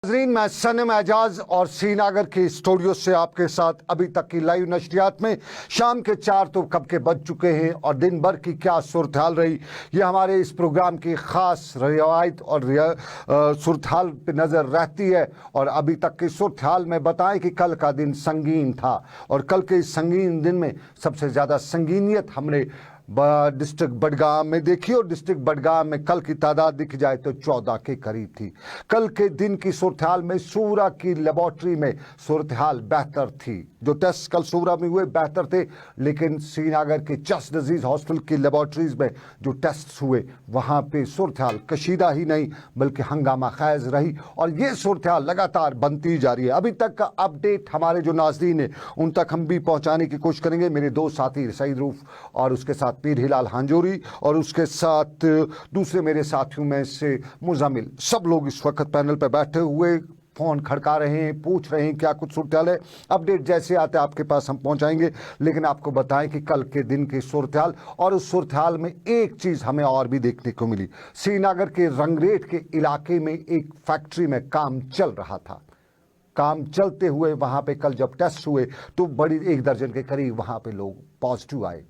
नाज़रीन, मैं सनम एजाज और श्रीनगर के स्टूडियो से आपके साथ अभी तक की लाइव नशरियात में शाम के 4 तो कब के बज चुके हैं और दिन भर की क्या सूरत हाल रही, ये हमारे इस प्रोग्राम की ख़ास रिवायत और सूरत हाल पर नज़र रहती है। और अभी तक की सूरत हाल में बताएं कि कल का दिन संगीन था और कल के इस संगीन दिन में सबसे ज़्यादा संगीनियत हमने डिस्ट्रिक्ट बडगाम में देखी और डिस्ट्रिक्ट बडगाम में कल की तादाद दिख जाए तो 14 के करीब थी। कल के दिन की सूरत हाल में सूरा की लेबॉर्ट्री में सूरत हाल बेहतर थी। जो टेस्ट कल सूरा में हुए बेहतर थे, लेकिन श्रीनगर के चस्ट डिजीज हॉस्पिटल की लेबॉर्ट्रीज में जो टेस्ट हुए वहाँ पे सूरत हाल कशीदा ही नहीं बल्कि हंगामा खैज रही और ये सूरत हाल लगातार बनती जा रही है। अभी तक का अपडेट हमारे जो नाज़रीन है उन तक हम भी पहुँचाने की कोशिश करेंगे। मेरे दो साथी सईद रूफ और उसके साथ पीर हिलाल हांजोरी और उसके साथ दूसरे मेरे साथियों में से मुजामिल, सब लोग इस वक्त पैनल पर बैठे हुए फ़ोन खड़का रहे हैं, पूछ रहे हैं क्या कुछ सूरत हाल है। अपडेट जैसे आते आपके पास हम पहुंचाएंगे, लेकिन आपको बताएं कि कल के दिन की सूरत हाल और उस सूरत हाल में एक चीज़ हमें और भी देखने को मिली। श्रीनगर के रंगरेट के इलाके में एक फैक्ट्री में काम चल रहा था। काम चलते हुए वहाँ पे कल जब टेस्ट हुए तो बड़ी 1 दर्जन के करीब वहाँ पे लोग पॉजिटिव आए।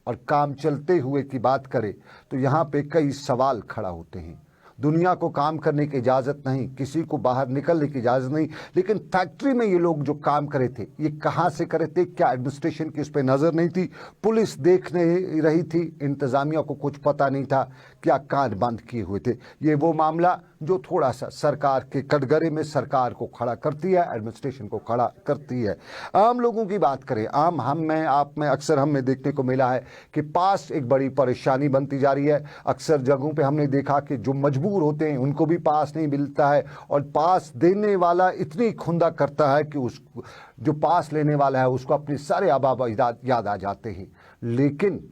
और काम चलते हुए की बात करें तो यहाँ पे कई सवाल खड़ा होते हैं। दुनिया को काम करने की इजाज़त नहीं, किसी को बाहर निकलने की इजाज़त नहीं, लेकिन फैक्ट्री में ये लोग जो काम करे थे ये कहाँ से करे थे? क्या एडमिनिस्ट्रेशन की उस पर नज़र नहीं थी? पुलिस देख नहीं रही थी? इंतज़ामिया को कुछ पता नहीं था? क्या कान बंद किए हुए थे? ये वो मामला जो थोड़ा सा सरकार के कटघरे में सरकार को खड़ा करती है, एडमिनिस्ट्रेशन को खड़ा करती है। आम लोगों की बात करें, आम हम में आप में अक्सर हमें देखने को मिला है कि पास एक बड़ी परेशानी बनती जा रही है। अक्सर जगहों पे हमने देखा कि जो मजबूर होते हैं उनको भी पास नहीं मिलता है और पास देने वाला इतनी खुंदा करता है कि उस जो पास लेने वाला है उसको अपने सारे आबाब याद आ जाते हैं। लेकिन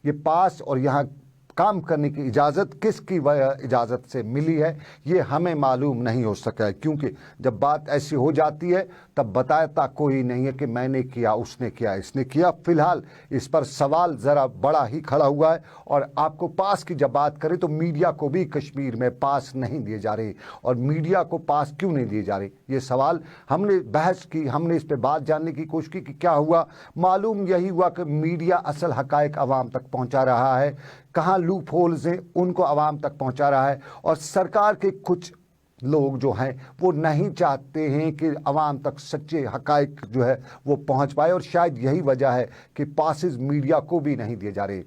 ये पास और यहाँ काम करने की इजाज़त किसकी इजाज़त से मिली है ये हमें मालूम नहीं हो सका है, क्योंकि जब बात ऐसी हो जाती है तब बताता कोई नहीं है कि मैंने किया, उसने किया, इसने किया। फिलहाल इस पर सवाल ज़रा बड़ा ही खड़ा हुआ है। और आपको पास की जब बात करें तो मीडिया को भी कश्मीर में पास नहीं दिए जा रहे और मीडिया को पास क्यों नहीं दिए जा रहे, ये सवाल हमने बहस की, हमने इस पर बात जानने की कोशिश की कि क्या हुआ। मालूम यही हुआ कि मीडिया असल हकायक आवाम तक पहुँचा रहा है, कहाँ लूप होल्स हैं उनको आवाम तक पहुंचा रहा है और सरकार के कुछ लोग जो हैं वो नहीं चाहते हैं कि आवाम तक सच्चे हकायक जो है वो पहुंच पाए और शायद यही वजह है कि पासेस मीडिया को भी नहीं दिए जा रहे।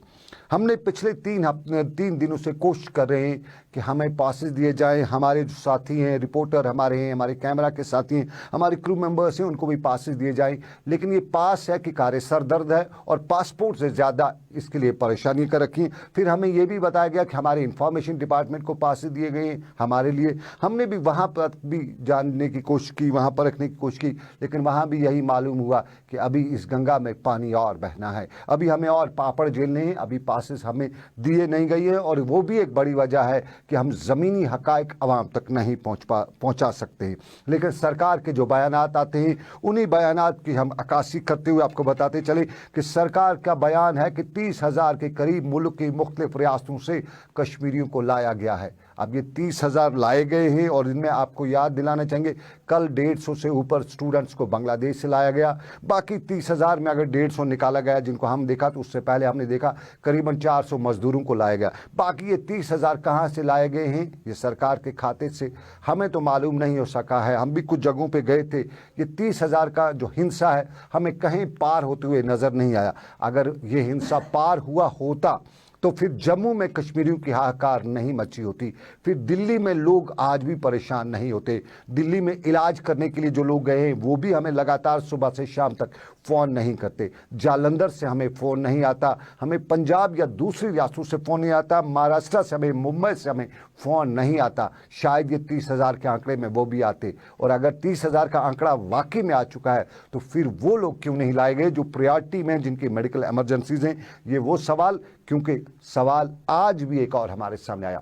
हमने पिछले 3 दिनों से कोशिश कर रहे हैं कि हमें पासेस दिए जाएं। हमारे जो साथी हैं, रिपोर्टर हमारे हैं, हमारे कैमरा के साथी हैं, हमारे क्रू मेंबर्स हैं, उनको भी पासेस दिए जाएं। लेकिन ये पास है कि कार्य सर दर्द है और पासपोर्ट से ज़्यादा इसके लिए परेशानी कर रखी। फिर हमें ये भी बताया गया कि हमारे इंफॉर्मेशन डिपार्टमेंट को पासेस दिए गए हैं हमारे लिए। हमने भी वहाँ पर भी जानने की कोशिश की, वहाँ पर रखने की कोशिश की, लेकिन वहाँ भी यही मालूम हुआ कि अभी इस गंगा में पानी और बहना है, अभी हमें और पापड़ झेलने हैं, अभी पासेस हमें दिए नहीं गई है। और वो भी एक बड़ी वजह है कि हम ज़मीनी हकायक आवाम तक नहीं पहुंचा सकते हैं। लेकिन सरकार के जो बयानात आते हैं उन्हीं बयानात की हम अक्कासी करते हुए आपको बताते चले कि सरकार का बयान है कि 30,000 के करीब मुल्क की मुख्तलिफ रियासतों से कश्मीरियों को लाया गया है। अब ये 30,000 लाए गए हैं और इनमें आपको याद दिलाना चाहेंगे कल 150 से ऊपर स्टूडेंट्स को बांग्लादेश से लाया गया। बाकी 30,000 में अगर 150 निकाला गया जिनको हम देखा तो उससे पहले हमने देखा करीबन 400 मजदूरों को लाया गया। बाकी ये 30,000 कहाँ से लाए गए हैं, ये सरकार के खाते से हमें तो मालूम नहीं हो सका है। हम भी कुछ जगहों पे गए थे, ये 30,000 का जो हिंसा है हमें कहीं पार होते हुए नज़र नहीं आया। अगर ये हिंसा पार हुआ होता तो फिर जम्मू में कश्मीरियों की हाहाकार नहीं मची होती, फिर दिल्ली में लोग आज भी परेशान नहीं होते। दिल्ली में इलाज करने के लिए जो लोग गए हैं वो भी हमें लगातार सुबह से शाम तक फ़ोन नहीं करते। जालंधर से हमें फ़ोन नहीं आता, हमें पंजाब या दूसरी रियासतों से फ़ोन नहीं आता, महाराष्ट्र से हमें, मुंबई से हमें फ़ोन नहीं आता। शायद ये 30,000 के आंकड़े में वो भी आते। और अगर 30,000 का आंकड़ा वाकई में आ चुका है तो फिर वो लोग क्यों नहीं लाए गए जो प्रायोरिटी में, जिनकी मेडिकल एमरजेंसीज हैं। ये वो सवाल, क्योंकि सवाल आज भी एक और हमारे सामने आया।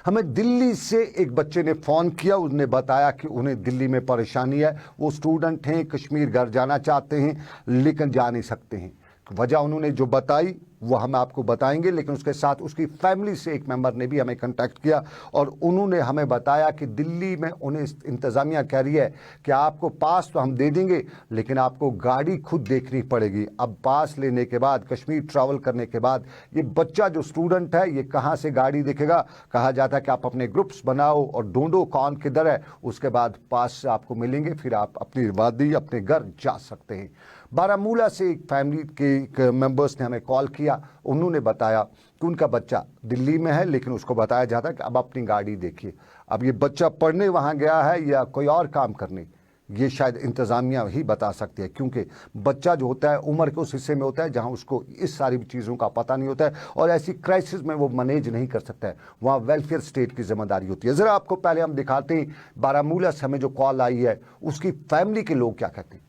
हमें दिल्ली से एक बच्चे ने फ़ोन किया, उसने बताया कि उन्हें दिल्ली में परेशानी है, वो स्टूडेंट हैं, कश्मीर घर जाना चाहते हैं लेकिन जा नहीं सकते हैं। वजह उन्होंने जो बताई वो हम आपको बताएंगे, लेकिन उसके साथ उसकी फैमिली से एक मेंबर ने भी हमें कांटेक्ट किया और उन्होंने हमें बताया कि दिल्ली में उन्हें इंतज़ामिया कह रही है कि आपको पास तो हम दे देंगे, लेकिन आपको गाड़ी खुद देखनी पड़ेगी। अब पास लेने के बाद, कश्मीर ट्रैवल करने के बाद, ये बच्चा जो स्टूडेंट है ये कहाँ से गाड़ी देखेगा? कहा जाता है कि आप अपने ग्रुप्स बनाओ और ढूंढो कौन किधर है, उसके बाद पास आपको मिलेंगे, फिर आप अपनी वादी अपने घर जा सकते हैं। बारामूला से एक फैमिली के मेंबर्स ने हमें कॉल किया, उन्होंने बताया कि उनका बच्चा दिल्ली में है, लेकिन उसको बताया जाता है कि अब अपनी गाड़ी देखिए। अब ये बच्चा पढ़ने वहाँ गया है या कोई और काम करने, ये शायद इंतज़ामिया ही बता सकती है, क्योंकि बच्चा जो होता है उम्र के उस हिस्से में होता है जहाँ उसको इस सारी चीज़ों का पता नहीं होता है और ऐसी क्राइसिस में वो मैनेज नहीं कर सकता है। वहाँ वेलफेयर स्टेट की जिम्मेदारी होती है। ज़रा आपको पहले हम दिखाते हैं बारामूला से हमें जो कॉल आई है उसकी फैमिली के लोग क्या कहते हैं।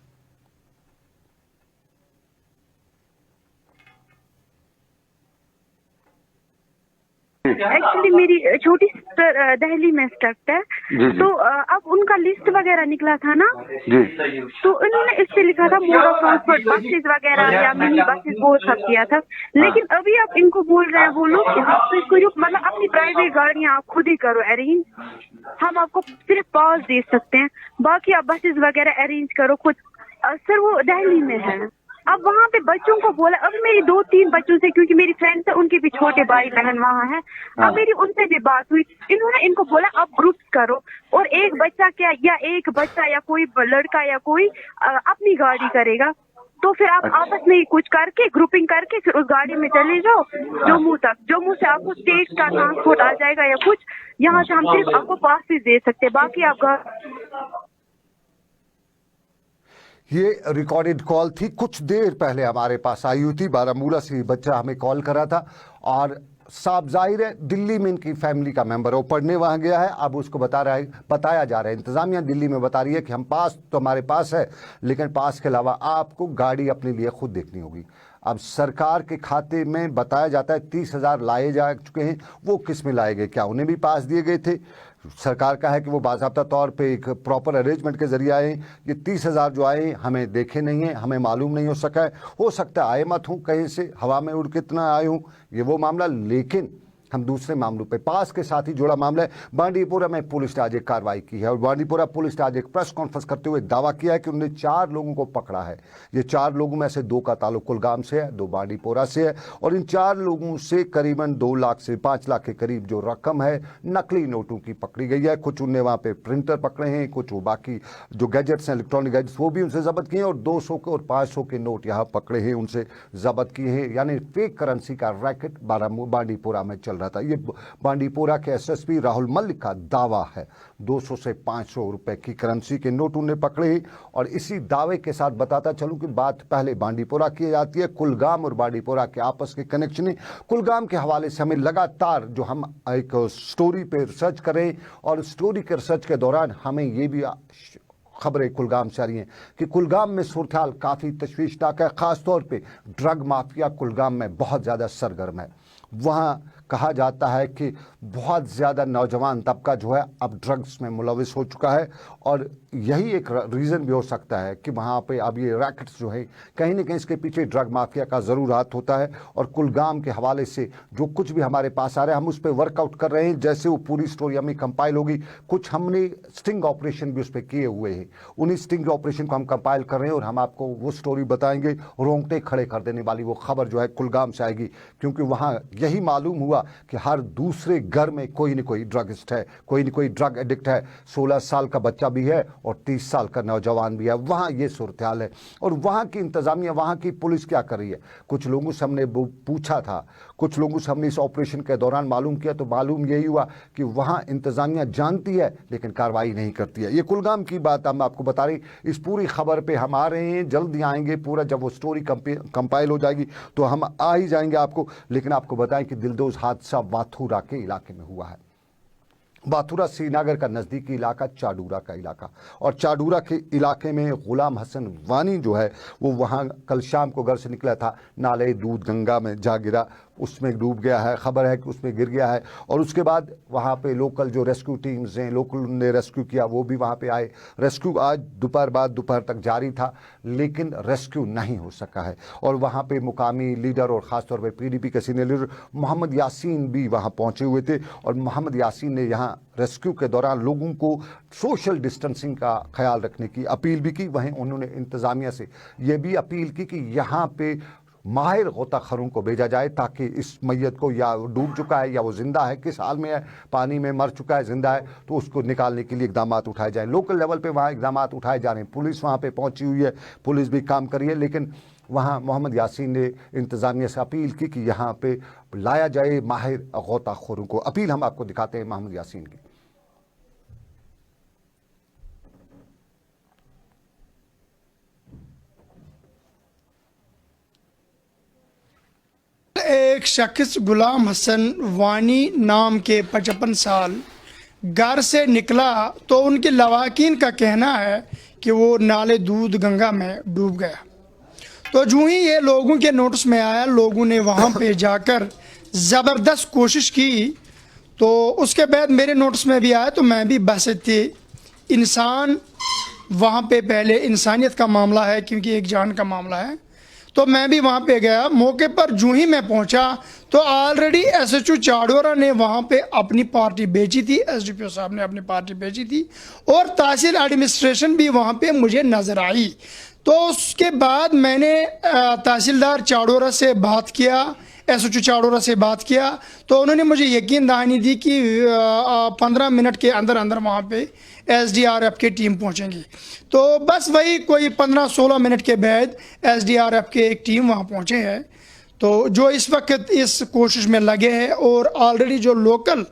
एक्चुअली मेरी छोटी सिस्टर दिल्ली में स्टक है। तो अब उनका लिस्ट वगैरह निकला था ना जी, तो उन्होंने इस पे लिखा था मोड ऑफ ट्रांसपोर्ट, बसेस वगैरह या मिनी बसेस वो सब किया था। लेकिन अभी आप इनको बोल रहे हैं वो लोग कि आपको जो मतलब अपनी प्राइवेट गाड़ियाँ आप खुद ही करो अरेंज, हम आपको सिर्फ पास दे सकते हैं, बाकी आप बसेस वगैरह अरेंज करो खुद। सर वो दिल्ली में है। अब वहाँ पे बच्चों को बोला, अब मेरी 2-3 बच्चों से, क्योंकि मेरी फ्रेंड्स है उनके भी छोटे भाई बहन वहाँ है, अब मेरी उनसे भी बात हुई, इन्होंने इनको बोला आप ग्रुप्स करो और एक बच्चा क्या या एक बच्चा या कोई लड़का या कोई अपनी गाड़ी करेगा, तो फिर आप आपस में कुछ करके ग्रुपिंग करके फिर उस गाड़ी में चले जाओ जम्मू तक। जम्मू से आपको स्टेट का ट्रांसपोर्ट आ जाएगा या कुछ, यहाँ से हम सिर्फ आपको पासेस दे सकते हैं, बाकी आप। ये रिकॉर्डेड कॉल थी, कुछ देर पहले हमारे पास आई हुई थी। बारामूला से बच्चा हमें कॉल करा था और साफ जाहिर है दिल्ली में इनकी फैमिली का मेंबर है, वो पढ़ने वहाँ गया है। अब उसको बताया जा रहा है, इंतज़ामिया दिल्ली में बता रही है कि हम पास तो हमारे पास है, लेकिन पास के अलावा आपको गाड़ी अपने लिए खुद देखनी होगी। अब सरकार के खाते में बताया जाता है 30,000 लाए जा चुके हैं। वो किस में लाए गए? क्या उन्हें भी पास दिए गए थे? सरकार का है कि वो बाज़ाब्ता तौर पे एक प्रॉपर अरेंजमेंट के जरिए आए। ये 30,000 जो आए हमें देखे नहीं है, हमें मालूम नहीं हो सका है। हो सकता है आए मत हूँ, कहीं से हवा में उड़ के इतना आए हूँ, ये वो मामला। लेकिन हम दूसरे मामलों पे, पास के साथ ही जुड़ा मामला है। बांडीपोरा में पुलिस ने आज एक कार्रवाई की है और बांडीपोरा पुलिस ने आज एक प्रेस कॉन्फ्रेंस करते हुए दावा किया है कि उन्होंने 4 लोगों को पकड़ा है। ये 4 लोगों में से 2 का ताल्लुक कुलगाम से है, 2 बांडीपोरा से है और इन 4 लोगों से करीबन 2 लाख से 5 लाख के करीब जो रकम है नकली नोटों की पकड़ी गई है। कुछ उनने वहाँ पे प्रिंटर पकड़े हैं, कुछ वो बाकी जो गैजेट्स हैं, इलेक्ट्रॉनिक गैजेट्स, वो भी उनसे जब्त किए हैं और 200 के और 500 के नोट यहाँ पकड़े हैं, उनसे जब्त किए हैं। यानी फेक करेंसी का रैकेट बांडीपोरा में चल रहा था। ये बांडीपोरा के एसएसपी राहुल मलिक का दावा है। 200 से 500 रुपए की करेंसी के नोट उन्हें पकड़े। और इसी दावे के साथ बताता चलूं कि बात पहले बांडीपोरा की जाती है। कुलगाम और बांडीपोरा के आपस के कनेक्शन है। कुलगाम के हवाले से हमें लगातार जो हम एक स्टोरी पे रिसर्च करें और स्टोरी के रिसर्च के दौरान हमें ये भी खबरें कुलगाम से आ रही हैं कि कुलगाम में सूरत-ए-हाल काफ़ी तशवीशनाक है। ख़ासतौर पे ड्रग माफिया कुलगाम में बहुत ज़्यादा सरगर्म है। वहाँ कहा जाता है कि बहुत ज़्यादा नौजवान तबका जो है अब ड्रग्स में मुलविस हो चुका है और यही एक रीज़न भी हो सकता है कि वहाँ पे अब ये रैकेट्स जो है कहीं ना कहीं इसके पीछे ड्रग माफिया का ज़रूर हाथ होता है। और कुलगाम के हवाले से जो कुछ भी हमारे पास आ रहा है हम उस पर वर्कआउट कर रहे हैं। जैसे वो पूरी स्टोरी हमें कंपाइल होगी, कुछ हमने स्टिंग ऑपरेशन भी उस पर किए हुए हैं, उन्हीं स्टिंग ऑपरेशन को हम कंपाइल कर रहे हैं और हम आपको वो स्टोरी बताएंगे। रोंगटे खड़े कर देने वाली वो खबर जो है कुलगाम से आएगी, क्योंकि वहाँ यही मालूम हुआ कि हर दूसरे घर में कोई न कोई ड्रगिस्ट है, कोई न कोई ड्रग एडिक्ट है। 16 साल का बच्चा भी है और 30 साल का नौजवान भी है। वहाँ ये सूरत-ए-हाल है। और वहाँ की इंतज़ामिया, वहाँ की पुलिस क्या कर रही है? कुछ लोगों से हमने पूछा था, कुछ लोगों से हमने इस ऑपरेशन के दौरान मालूम किया, तो मालूम यही हुआ कि वहाँ इंतज़ामिया जानती है लेकिन कार्रवाई नहीं करती है। ये कुलगाम की बात हम आपको बता रहे। इस पूरी खबर पे हम आ रहे हैं, जल्दी आएंगे। पूरा जब वो स्टोरी कंपाइल हो जाएगी तो हम आ ही जाएंगे आपको। लेकिन आपको बताएं कि दिलदोज हादसा वाथूरा के इलाके में हुआ है। वाथूरा श्रीनगर का नज़दीकी इलाका, चाडूरा का इलाका। और चाडूरा के इलाके में गुलाम हसन वानी जो है वो वहाँ कल शाम को घर से निकला था, नाले दूध गंगा में जा गिरा। उसमें डूब गया है, खबर है कि उसमें गिर गया है। और उसके बाद वहाँ पे लोकल जो रेस्क्यू टीम्स हैं, लोकल ने रेस्क्यू किया, वो भी वहाँ पे आए। रेस्क्यू आज दोपहर तक जारी था, लेकिन रेस्क्यू नहीं हो सका है। और वहाँ पे मुकामी लीडर और ख़ासतौर पर PDP के सीनियर लीडर मोहम्मद यासीन भी वहाँ पहुँचे हुए थे। और मोहम्मद यासीन ने यहाँ रेस्क्यू के दौरान लोगों को सोशल डिस्टेंसिंग का ख्याल रखने की अपील भी की। वहीं उन्होंने इंतज़ामिया से ये भी अपील की कि यहाँ पे माहिर गोताखोरों को भेजा जाए, ताकि इस मैयत को, या डूब चुका है या वो जिंदा है, किस हाल में है, पानी में मर चुका है, जिंदा है, तो उसको निकालने के लिए इकदाम उठाए जाएं। लोकल लेवल पे वहाँ इकदाम उठाए जा रहे हैं, पुलिस वहाँ पे पहुंची हुई है, पुलिस भी काम कर रही है। लेकिन वहाँ मोहम्मद यासीन ने इंतज़ामिया से अपील की कि यहाँ पे लाया जाए माहिर गोताखोरों को। अपील हम आपको दिखाते हैं मोहम्मद यासीन की। एक शख्स गुलाम हसन वानी नाम के 55 साल घर से निकला तो उनके लवाकिन का कहना है कि वो नाले दूध गंगा में डूब गया। तो जो ही ये लोगों के नोटिस में आया, लोगों ने वहाँ पे जाकर ज़बरदस्त कोशिश की। तो उसके बाद मेरे नोटिस में भी आया, तो मैं भी बहसते इंसान वहाँ पे, पहले इंसानियत का मामला है क्योंकि एक जान का मामला है, तो मैं भी वहाँ पे गया। मौके पर जो ही मैं पहुँचा तो ऑलरेडी SHO चाडोरा ने वहाँ पे अपनी पार्टी भेजी थी, SDPO साहब ने अपनी पार्टी भेजी थी, और तहसील एडमिनिस्ट्रेशन भी वहाँ पे मुझे नज़र आई। तो उसके बाद मैंने तहसीलदार चाडोरा से बात किया, SHO चाडोरा से बात किया, तो उन्होंने मुझे यकीन दहानी दी कि 15 मिनट के अंदर अंदर वहाँ पे SDRF की टीम पहुँचेंगी। तो बस वही कोई 15-16 मिनट के बाद SDRF के एक टीम वहाँ पहुँचे हैं, तो जो इस वक्त इस कोशिश में लगे हैं। और ऑलरेडी जो लोकल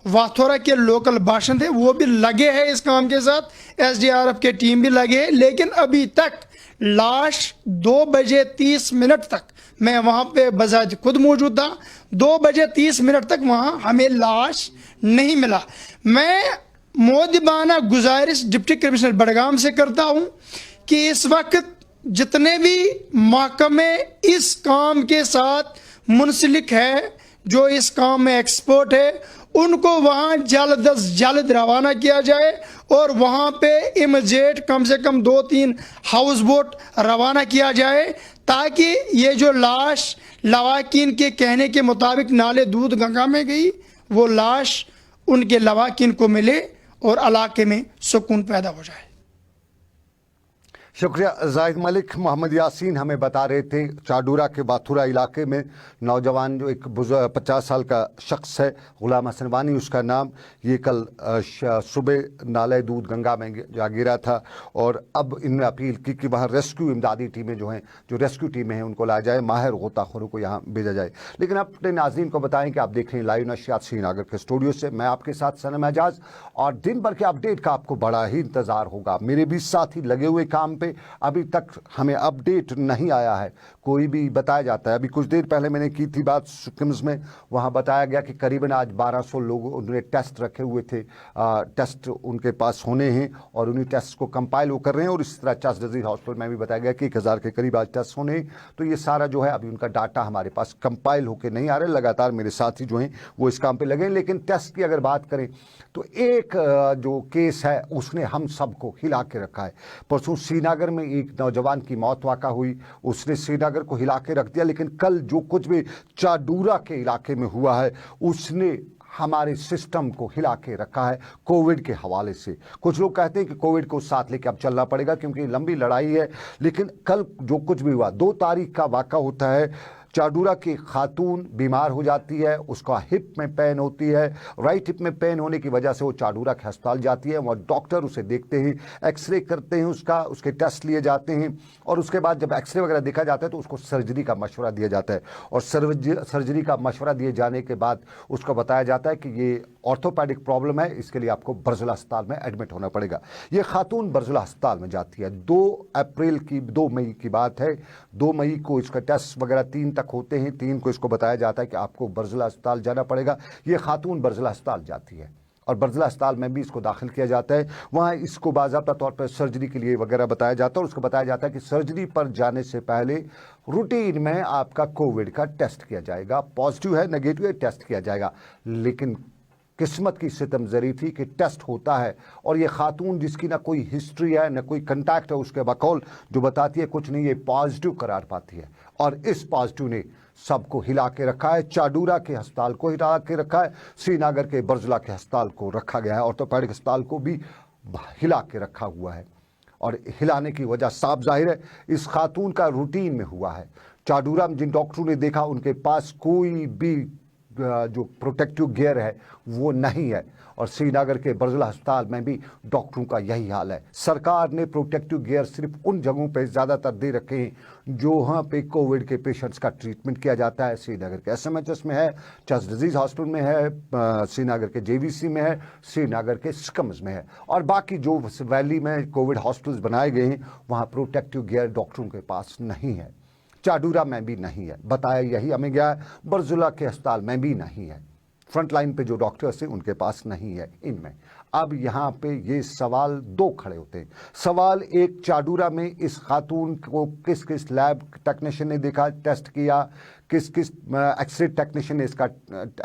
वाथोरा के लोकल बाशिंदे हैं वो भी लगे हैं इस काम के साथ, SDRF के टीम भी लगे हैं। लेकिन अभी तक लाश 2 बजे 30 मिनट तक मैं वहाँ पे बजाज खुद मौजूद था, 2 बजे 30 मिनट तक वहाँ हमें लाश नहीं मिला। मैं मोदिबाना गुजारिश डिप्टी कमिश्नर बडगाम से करता हूँ कि इस वक्त जितने भी महकमे इस काम के साथ मुंसलिक है, जो इस काम में एक्सपर्ट है, उनको वहाँ जल्द अज जल्द रवाना किया जाए और वहाँ पे इमीडिएट कम से कम 2-3 हाउस बोट रवाना किया जाए, ताकि ये जो लाश लवाकिन के कहने के मुताबिक नाले दूध गंगा में गई, वो लाश उनके लवाकिन को मिले और इलाके में सुकून पैदा हो जाए। शुक्रिया जाहिद मलिक। मोहम्मद यासीन हमें बता रहे थे चाडूरा के बाथुरा इलाके में नौजवान जो एक 50 साल का शख्स है, गुलाम हसन वानी उसका नाम, ये कल सुबह नाले दूध गंगा में जा गिरा था। और अब इनने अपील की कि वहाँ रेस्क्यू इमदादी टीमें जो हैं, जो रेस्क्यू टीमें हैं, उनको लाया जाए, माहिर गोताखोरों को यहाँ भेजा जाए। लेकिन अपने नाज़रीन को बताएं कि आप देख रहे हैं लाइव नशियात श्रीनगर के स्टूडियो से, मैं आपके साथ सनम एजाज। और दिन भर के अपडेट का आपको बड़ा ही इंतज़ार होगा। मेरे भी साथी लगे हुए काम पे, अभी तक हमें अपडेट नहीं आया है, कोई भी बताया जाता है। अभी कुछ देर पहले मैंने की थी बात सिक्किम्स में, वहाँ बताया गया कि करीबन आज 1200 लोग उन्होंने टेस्ट रखे हुए थे, टेस्ट उनके पास होने हैं और उन्हीं टेस्ट को कंपाइल वो कर रहे हैं। और इस तरह चस डिजीज हॉस्पिटल में भी बताया गया कि 1000 के करीब आज टेस्ट होने हैं। तो ये सारा जो है अभी उनका डाटा हमारे पास कंपाइल होकर नहीं आ रहा है। लगातार मेरे साथी जो हैं वो इस काम पे लगे हैं। लेकिन टेस्ट की अगर बात करें तो एक जो केस है उसने हम सबको हिला के रखा है। परसों श्रीनगर में एक नौजवान की मौत वाक़ा हुई, उसने श्रीनगर को हिला के रख दिया। लेकिन कल जो कुछ भी चाडूरा के इलाके में हुआ है उसने हमारे सिस्टम को हिला के रखा है कोविड के हवाले से। कुछ लोग कहते हैं कि कोविड को साथ लेके अब चलना पड़ेगा क्योंकि लंबी लड़ाई है। लेकिन कल जो कुछ भी हुआ, 2 तारीख का वाक़ा होता है। चाडूरा की खातून बीमार हो जाती है, उसका हिप में पेन होती है, राइट हिप में पेन होने की वजह से वो चाडूरा के अस्पताल जाती है। वहाँ डॉक्टर उसे देखते हैं, एक्सरे करते हैं, उसके टेस्ट लिए जाते हैं और उसके बाद जब एक्सरे वगैरह देखा जाता है तो उसको सर्जरी का मशवरा दिया जाता है। और सर्जरी का मशवरा दिए जाने के बाद उसको बताया जाता है कि ये ऑर्थोपेडिक प्रॉब्लम है, इसके लिए आपको बर्जुला अस्पताल में एडमिट होना पड़ेगा। ये खातून बर्जुला अस्पताल में जाती है। 2 मई की बात है। 2 मई को इसका टेस्ट वगैरह 3 तक होते हैं। 3 को इसको बताया जाता है कि आपको बर्जुला अस्पताल जाना पड़ेगा। ये खातून बर्जुला अस्पताल जाती है और बर्ज़िला अस्पताल में भी इसको दाखिल किया जाता है। वहाँ इसको बाज़ाब्ता तौर पर सर्जरी के लिए वगैरह बताया जाता है, और उसको बताया जाता है कि सर्जरी पर जाने से पहले रूटीन में आपका कोविड का टेस्ट किया जाएगा, पॉजिटिव है नेगेटिव है टेस्ट किया जाएगा। लेकिन किस्मत की सितमजरी थी कि टेस्ट होता है, और ये खातून जिसकी ना कोई हिस्ट्री है ना कोई कंटैक्ट है, उसके बकौल जो बताती है कुछ नहीं, ये पॉजिटिव करार पाती है। और इस पॉजिटिव ने सबको हिला के रखा है। चाडूरा के अस्पताल को हिला के रखा है, श्रीनगर के बर्ज़िला के अस्पताल को रखा गया है, ऑर्थोपेडिक अस्पताल को भी हिला के रखा हुआ है। और हिलाने की वजह साफ जाहिर है इस खातून का रूटीन में हुआ है। चाडूरा में जिन डॉक्टरों ने देखा उनके पास कोई भी जो प्रोटेक्टिव गियर है वो नहीं है, और श्रीनगर के बर्ज़िला अस्पताल में भी डॉक्टरों का यही हाल है। सरकार ने प्रोटेक्टिव गियर सिर्फ उन जगहों पे ज़्यादातर दे रखे हैं जो वहाँ पे कोविड के पेशेंट्स का ट्रीटमेंट किया जाता है। श्रीनगर के SMHS में है, चेस्ट डिजीज़ हॉस्पिटल में है, श्रीनगर के JVC में है, श्रीनगर के SCMS में है, और बाकी जो वैली में कोविड हॉस्पिटल्स बनाए गए हैं वहाँ प्रोटेक्टिव गियर डॉक्टरों के पास नहीं है। चाडूरा में भी नहीं है, बताया यही हमें गया है। बर्ज़िला के अस्पताल में भी नहीं है, फ्रंट लाइन पे जो डॉक्टर्स हैं उनके पास नहीं है इनमें। अब यहाँ पे ये सवाल दो खड़े होते हैं। सवाल एक, चाडूरा में इस खातून को किस किस लैब टेक्नीशियन ने देखा, टेस्ट किया, किस किस एक्सरे टेक्नीशियन ने इसका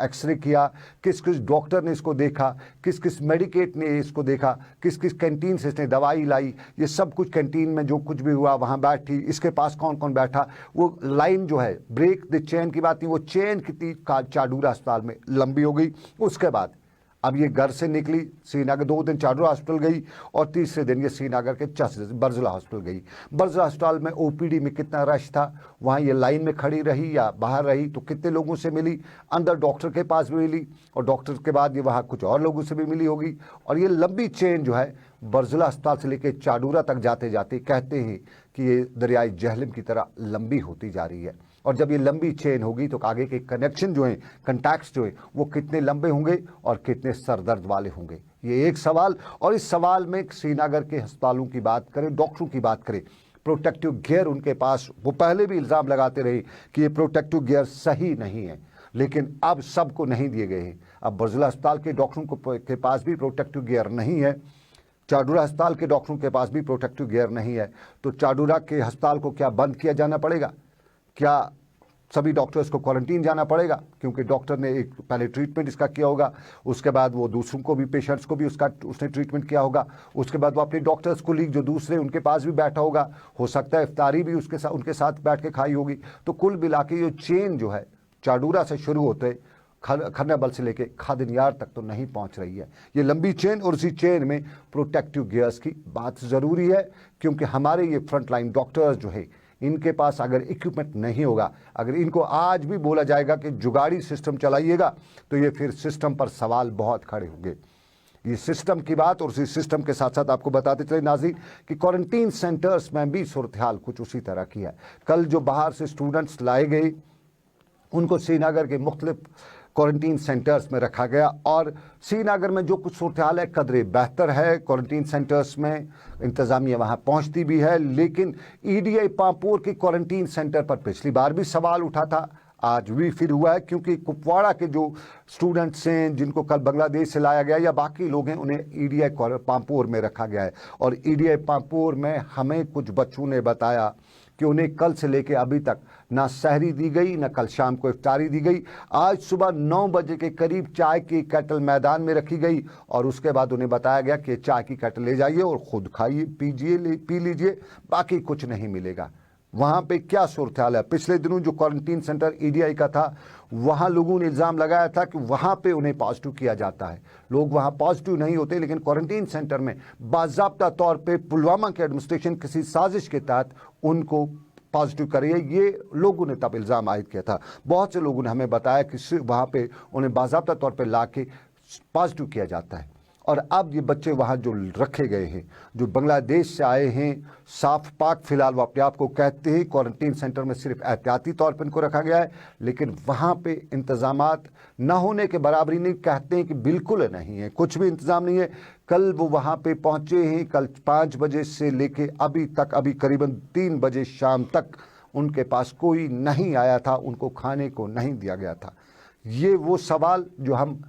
एक्सरे किया, किस किस डॉक्टर ने इसको देखा, किस किस मेडिकेट ने इसको देखा, किस किस कैंटीन से इसने दवाई लाई, ये सब कुछ कैंटीन में जो कुछ भी हुआ वहाँ बैठी, इसके पास कौन कौन बैठा, वो लाइन जो है ब्रेक द चेन की बात नहीं, वो चेन कितनी चाडूरा अस्पताल में लंबी हो गई। उसके बाद अब ये घर से निकली, श्रीनगर 2 दिन चाडूरा हॉस्पिटल गई, और तीसरे दिन ये श्रीनगर के बर्ज़िला हॉस्पिटल गई। बर्ज़िला अस्पताल में OPD में कितना रश था, वहाँ ये लाइन में खड़ी रही या बाहर रही तो कितने लोगों से मिली, अंदर डॉक्टर के पास भी मिली, और डॉक्टर के बाद ये वहाँ कुछ और लोगों से भी मिली होगी। और ये लंबी चेन जो है बर्ज़िला अस्पताल से लेकर चाडूरा तक जाते जाते कहते हैं कि ये दरियाई जहलम की तरह लंबी होती जा रही है। और जब ये लंबी चेन होगी तो आगे के कनेक्शन जो हैं, कॉन्टैक्ट्स जो हैं, वो कितने लंबे होंगे और कितने सरदर्द वाले होंगे, ये एक सवाल। और इस सवाल में श्रीनगर के अस्पतालों की बात करें, डॉक्टरों की बात करें, प्रोटेक्टिव गियर उनके पास, वो पहले भी इल्ज़ाम लगाते रहे कि ये प्रोटेक्टिव गियर सही नहीं है, लेकिन अब सबको नहीं दिए गए हैं। अब बर्ज़िला अस्पताल के डॉक्टरों के पास भी प्रोटेक्टिव गियर नहीं है, चाडूरा अस्पताल के डॉक्टरों के पास भी प्रोटेक्टिव गियर नहीं है। तो चाडूरा के अस्पताल को क्या बंद किया जाना पड़ेगा? क्या सभी डॉक्टर्स को क्वारंटीन जाना पड़ेगा? क्योंकि डॉक्टर ने एक पहले ट्रीटमेंट इसका किया होगा, उसके बाद वो दूसरों को भी, पेशेंट्स को भी उसने ट्रीटमेंट किया होगा, उसके बाद वो अपने डॉक्टर्स कोलीग जो दूसरे उनके पास भी बैठा होगा, हो सकता है इफ्तारी भी उनके साथ बैठ के खाई होगी। तो कुल मिला के ये चेन जो है चाडूरा से शुरू होते खन्नाबल से लेके खादिनियार तक तो नहीं पहुंच रही है, ये लंबी चेन। और उसी चेन में प्रोटेक्टिव गियर्स की बात ज़रूरी है, क्योंकि हमारे ये फ्रंट लाइन डॉक्टर्स जो है इनके पास अगर इक्विपमेंट नहीं होगा, अगर इनको आज भी बोला जाएगा कि जुगाड़ी सिस्टम चलाइएगा, तो ये फिर सिस्टम पर सवाल बहुत खड़े होंगे। ये सिस्टम की बात, और उसी सिस्टम के साथ साथ आपको बताते चले नाज़रीन कि क्वारंटीन सेंटर्स में भी सूरत हाल कुछ उसी तरह की है। कल जो बाहर से स्टूडेंट्स लाए गए उनको श्रीनगर के मुख्तलिफ क्वारंटीन सेंटर्स में रखा गया, और श्रीनगर में जो कुछ सूरत हाल है कदरे बेहतर है। क्वारंटीन सेंटर्स में इंतज़ामिया वहाँ पहुँचती भी है, लेकिन EDI पांपोर के क्वारंटीन सेंटर पर पिछली बार भी सवाल उठा था, आज भी फिर हुआ है, क्योंकि कुपवाड़ा के जो स्टूडेंट्स हैं जिनको कल बांग्लादेश से लाया गया या बाकी लोग हैं, उन्हें EDI पांपोर में रखा गया है। और EDI पांपोर में हमें कुछ बच्चों ने बताया कि उन्हें कल से लेकर अभी तक ना सहरी दी गई, ना कल शाम को इफ्तारी दी गई। आज सुबह 9 बजे के करीब चाय की केटल मैदान में रखी गई, और उसके बाद उन्हें बताया गया कि चाय की केटल ले जाइए और ख़ुद खाइए, पीजिए, पी लीजिए, बाकी कुछ नहीं मिलेगा। वहाँ पे क्या सूरत हाल है? पिछले दिनों जो क्वारंटीन सेंटर EDI का था, वहाँ लोगों ने इल्ज़ाम लगाया था कि वहाँ पे उन्हें पॉजिटिव किया जाता है। लोग वहाँ पॉजिटिव नहीं होते, लेकिन क्वारंटीन सेंटर में बाज़ाब्ता तौर पे पुलवामा के एडमिनिस्ट्रेशन किसी साजिश के तहत उनको पॉजिटिव करिए, ये लोगों ने तब इल्ज़ाम आयद किया था। बहुत से लोगों ने हमें बताया कि वहाँ पे उन्हें बाज़ाब्ता तौर पे ला के पॉजिटिव किया जाता है। और अब ये बच्चे वहाँ जो रखे गए हैं, जो बांग्लादेश से आए हैं, साफ पाक फिलहाल वो अपने आप को कहते हैं, क्वारंटीन सेंटर में सिर्फ एहतियाती तौर पर इनको रखा गया है, लेकिन वहाँ पे इंतज़ामात न होने के बराबरी नहीं, कहते हैं कि बिल्कुल नहीं है, कुछ भी इंतज़ाम नहीं है। कल वो वहाँ पे पहुँचे हैं, कल 5 बजे से लेके अभी तक, अभी करीबन 3 बजे शाम तक उनके पास कोई नहीं आया था, उनको खाने को नहीं दिया गया था। ये वो सवाल जो हम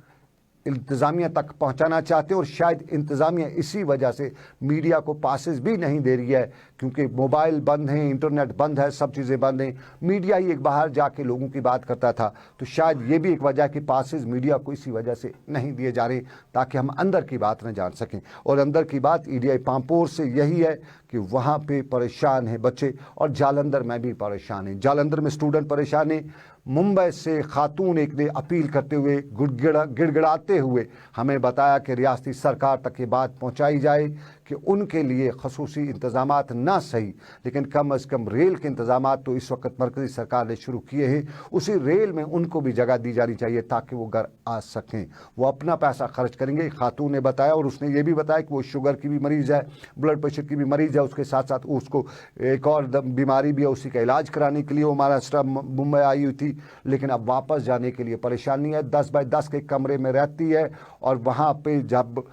इंतज़ामिया तक पहुंचाना चाहते हैं और शायद इंतज़ामिया इसी वजह से मीडिया को पासेस भी नहीं दे रही है, क्योंकि मोबाइल बंद हैं, इंटरनेट बंद है, सब चीज़ें बंद हैं। मीडिया ही एक बाहर जाके लोगों की बात करता था, तो शायद ये भी एक वजह कि पासेस मीडिया को इसी वजह से नहीं दिए जा रहे, ताकि हम अंदर की बात न जान सकें। और अंदर की बात EDI पामपोर से यही है कि वहाँ पे परेशान हैं बच्चे, और जालंधर में भी परेशान हैं। जालंधर में स्टूडेंट परेशान हैं। मुंबई से खातून एक ने अपील करते हुए, गिड़गिड़ाते हुए हमें बताया कि रियासती सरकार तक ये बात पहुंचाई जाए कि उनके लिए खसूसी इंतजामात ना सही, लेकिन कम अज़ कम रेल के इंतजामात तो इस वक्त मरकज़ी सरकार ने शुरू किए हैं। उसी रेल में उनको भी जगह दी जानी चाहिए ताकि वो घर आ सकें। वो अपना पैसा खर्च करेंगे, खातून ने बताया। और उसने ये भी बताया कि वो शुगर की भी मरीज़ है, ब्लड प्रेशर की भी मरीज़ है, उसके साथ साथ उसको एक और बीमारी भी है, उसी का इलाज कराने के लिए वो महाराष्ट्र मुंबई आई हुई थी, लेकिन अब वापस जाने के लिए परेशानी है। 10 बाय 10 के कमरे में रहती है, और वहाँ पे जब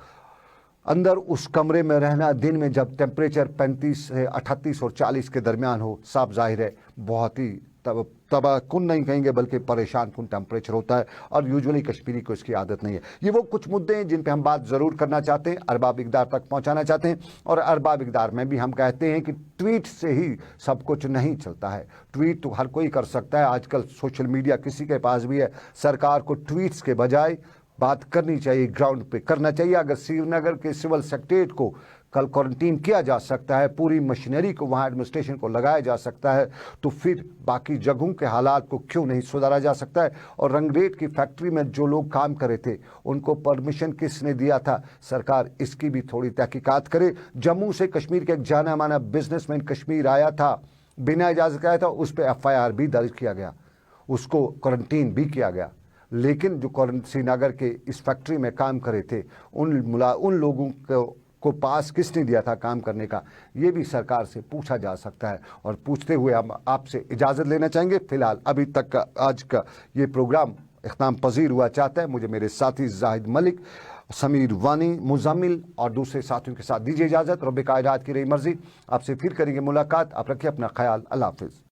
अंदर उस कमरे में रहना, दिन में जब टेम्परेचर 35 से 38 और 40 के दरमियान हो, साफ जाहिर है बहुत ही तबाहकुन नहीं कहेंगे बल्कि परेशान कुन टेम्परेचर होता है, और यूजुअली कश्मीरी को इसकी आदत नहीं है। ये वो कुछ मुद्दे हैं जिन पे हम बात ज़रूर करना चाहते हैं, अरबाब इक़दार तक पहुंचाना चाहते हैं। और अरबाब इक़दार में भी हम कहते हैं कि ट्वीट से ही सब कुछ नहीं चलता है। ट्वीट तो हर कोई कर सकता है, आजकल सोशल मीडिया किसी के पास भी है। सरकार को ट्वीट्स के बजाय बात करनी चाहिए, ग्राउंड पे करना चाहिए। अगर श्रीनगर के सिविल सेक्रेटरीट को कल क्वारंटीन किया जा सकता है, पूरी मशीनरी को वहाँ एडमिनिस्ट्रेशन को लगाया जा सकता है, तो फिर बाकी जगहों के हालात को क्यों नहीं सुधारा जा सकता है। और रंगरेट की फैक्ट्री में जो लोग काम कर रहे थे उनको परमिशन किसने दिया था, सरकार इसकी भी थोड़ी तहकीकात करे। जम्मू से कश्मीर के एक जाना माना बिजनेसमैन कश्मीर आया था, बिना इजाज़त आया था, उस पर FIR भी दर्ज किया गया, उसको क्वारंटीन भी किया गया। लेकिन जो श्रीनगर के इस फैक्ट्री में काम कर रहे थे उन लोगों को पास किसने दिया था काम करने का, ये भी सरकार से पूछा जा सकता है। और पूछते हुए हम आपसे इजाज़त लेना चाहेंगे। फिलहाल अभी तक का आज का ये प्रोग्राम इख्तिताम पजीर हुआ चाहता है। मुझे मेरे साथी जाहिद मलिक, समीर वानी, मुजम्मिल और दूसरे साथियों के साथ दीजिए इजाज़त। रब कायनात की रही मर्जी, आपसे फिर करेंगे मुलाकात। आप रखिए अपना ख्याल। अल्लाह हाफ़िज़।